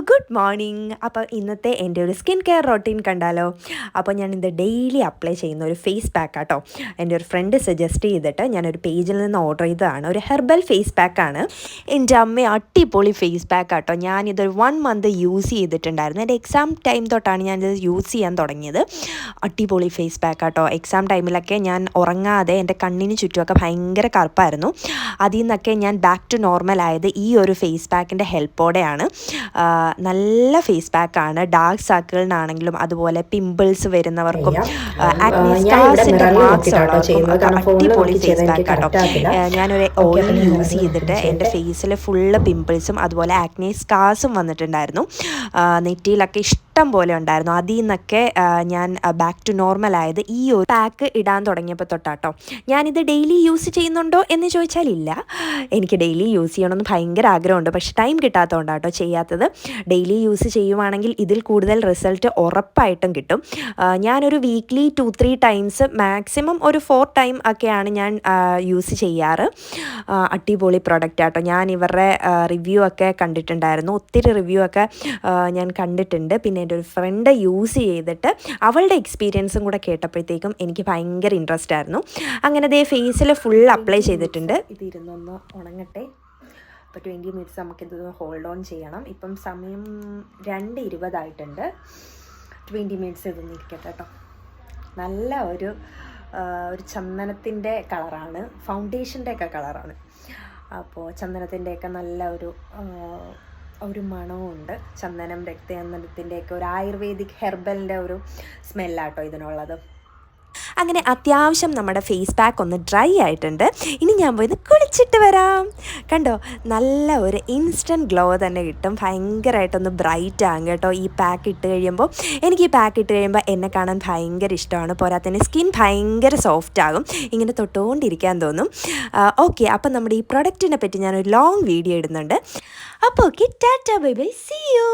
Good morning. അപ്പോൾ ഇന്നത്തെ എൻ്റെ ഒരു സ്കിൻ കെയർ റൊട്ടീൻ കണ്ടാലോ? അപ്പോൾ ഞാനിത് ഡെയിലി അപ്ലൈ ചെയ്യുന്ന ഒരു ഫേസ് പാക്ക് ആട്ടോ. എൻ്റെ ഒരു ഫ്രണ്ട് സജസ്റ്റ് ചെയ്തിട്ട് ഞാനൊരു പേജിൽ നിന്ന് ഓർഡർ ചെയ്തതാണ്. ഒരു ഹെർബൽ ഫേസ് പാക്കാണ്. എൻ്റെ അമ്മ അടിപൊളി ഫേസ് പാക്ക് ആട്ടോ. ഞാനിതൊരു 1 മന്ത് യൂസ് ചെയ്തിട്ടുണ്ടായിരുന്നു. എൻ്റെ എക്സാം ടൈം തൊട്ടാണ് ഞാനിത് യൂസ് ചെയ്യാൻ തുടങ്ങിയത്. അടിപൊളി ഫേസ് പാക്ക് ആട്ടോ. എക്സാം ടൈമിലൊക്കെ ഞാൻ ഉറങ്ങാതെ എൻ്റെ കണ്ണിന് ചുറ്റുമൊക്കെ ഭയങ്കര കറുപ്പായിരുന്നു. അതിൽ നിന്നൊക്കെ ഞാൻ ബാക്ക് ടു നോർമൽ ആയത് ഈ ഒരു ഫേസ് പാക്കിൻ്റെ ഹെൽപ്പോടെയാണ്. നല്ല ഫേസ് പാക്കാണ്. ഡാർക്ക് സർക്കിളിനാണെങ്കിലും അതുപോലെ പിമ്പിൾസ് വരുന്നവർക്കും ആക്നെ സ്കാർസിൻ്റെ മാർക്സ് ഉള്ളവർക്കും അടിപൊളി ഫേസ് പാക്ക് ആട്ടോ. ഞാനൊരു ഓയിൽ യൂസ് ചെയ്തിട്ട് എൻ്റെ ഫേസിൽ ഫുള്ള് പിമ്പിൾസും അതുപോലെ ആക്നെ സ്കാർസും വന്നിട്ടുണ്ടായിരുന്നു. നെറ്റിയിലൊക്കെ ഇഷ്ടം പോലെ ഉണ്ടായിരുന്നു. അതിൽ നിന്നൊക്കെ ഞാൻ ബാക്ക് ടു നോർമൽ ആയത് ഈ ഒരു പാക്ക് ഇടാൻ തുടങ്ങിയപ്പോൾ തൊട്ടാട്ടോ. ഞാനിത് ഡെയിലി യൂസ് ചെയ്യുന്നുണ്ടോ എന്ന് ചോദിച്ചാൽ ഇല്ല. എനിക്ക് ഡെയിലി യൂസ് ചെയ്യണമെന്ന് ഭയങ്കര ആഗ്രഹമുണ്ട്, പക്ഷെ ടൈം കിട്ടാത്തതുകൊണ്ടാട്ടോ ചെയ്യാത്തത്. ഡെയിലി യൂസ് ചെയ്യുവാണെങ്കിൽ ഇതിൽ കൂടുതൽ റിസൾട്ട് ഉറപ്പായിട്ടും കിട്ടും. ഞാനൊരു വീക്ക്ലി 2-3 ടൈംസ് മാക്സിമം ഒരു 4 ടൈം ഒക്കെയാണ് ഞാൻ യൂസ് ചെയ്യാറ്. അടിപൊളി പ്രൊഡക്റ്റ് ആട്ടോ. ഞാൻ ഇവരുടെ റിവ്യൂ ഒക്കെ കണ്ടിട്ടുണ്ടായിരുന്നു. ഒത്തിരി റിവ്യൂ ഒക്കെ ഞാൻ കണ്ടിട്ടുണ്ട്. പിന്നെ എൻ്റെ ഒരു ഫ്രണ്ട് യൂസ് ചെയ്തിട്ട് അവളുടെ എക്സ്പീരിയൻസും കൂടെ കേട്ടപ്പോഴത്തേക്കും എനിക്ക് ഭയങ്കര ഇൻട്രസ്റ്റ് ആയിരുന്നു. അങ്ങനെ ദേ ഫേസിൽ ഫുൾ അപ്ലൈ ചെയ്തിട്ടുണ്ട്. ഇത് ഇരുന്നൊന്ന് ഉണങ്ങട്ടെ. അപ്പോൾ 20 മിനിറ്റ്സ് നമുക്കിത് ഹോൾഡ് ഓൺ ചെയ്യണം. ഇപ്പം സമയം 2:20 ആയിട്ടുണ്ട്. 20 മിനിറ്റ്സ് ഇതൊന്നും ഇരിക്കട്ടെ കേട്ടോ. നല്ല ഒരു ചന്ദനത്തിൻ്റെ കളറാണ്, ഫൗണ്ടേഷൻ്റെ ഒക്കെ കളറാണ്. അപ്പോൾ ചന്ദനത്തിൻ്റെയൊക്കെ നല്ല ഒരു മണമുണ്ട്. ചന്ദനം, രക്തചന്ദനത്തിൻ്റെയൊക്കെ ഒരു ആയുർവേദിക് ഹെർബലിൻ്റെ ഒരു സ്മെല്ലാട്ടോ ഇതിനുള്ളത്. അങ്ങനെ അത്യാവശ്യം നമ്മുടെ ഫേസ് പാക്ക് ഒന്ന് ഡ്രൈ ആയിട്ടുണ്ട്. ഇനി ഞാൻ പോയി കുളിച്ചിട്ട് വരാം. കണ്ടോ, നല്ല ഒരു ഇൻസ്റ്റൻറ്റ് ഗ്ലോ തന്നെ കിട്ടും. ഭയങ്കരമായിട്ടൊന്ന് ബ്രൈറ്റ് ആകും കേട്ടോ ഈ പാക്ക് ഇട്ട് കഴിയുമ്പോൾ. എനിക്ക് ഈ പാക്ക് ഇട്ട് കഴിയുമ്പോൾ എന്നെ കാണാൻ ഭയങ്കര ഇഷ്ടമാണ്. പോരാത്തതിന് സ്കിൻ ഭയങ്കര സോഫ്റ്റ് ആകും. ഇങ്ങനെ തൊട്ടുകൊണ്ടിരിക്കാൻ തോന്നും. ഓക്കെ, അപ്പം നമ്മുടെ ഈ പ്രൊഡക്റ്റിനെ പറ്റി ഞാനൊരു ലോങ് വീഡിയോ ഇടുന്നുണ്ട്. അപ്പോൾ okay, tata bye bye, see U.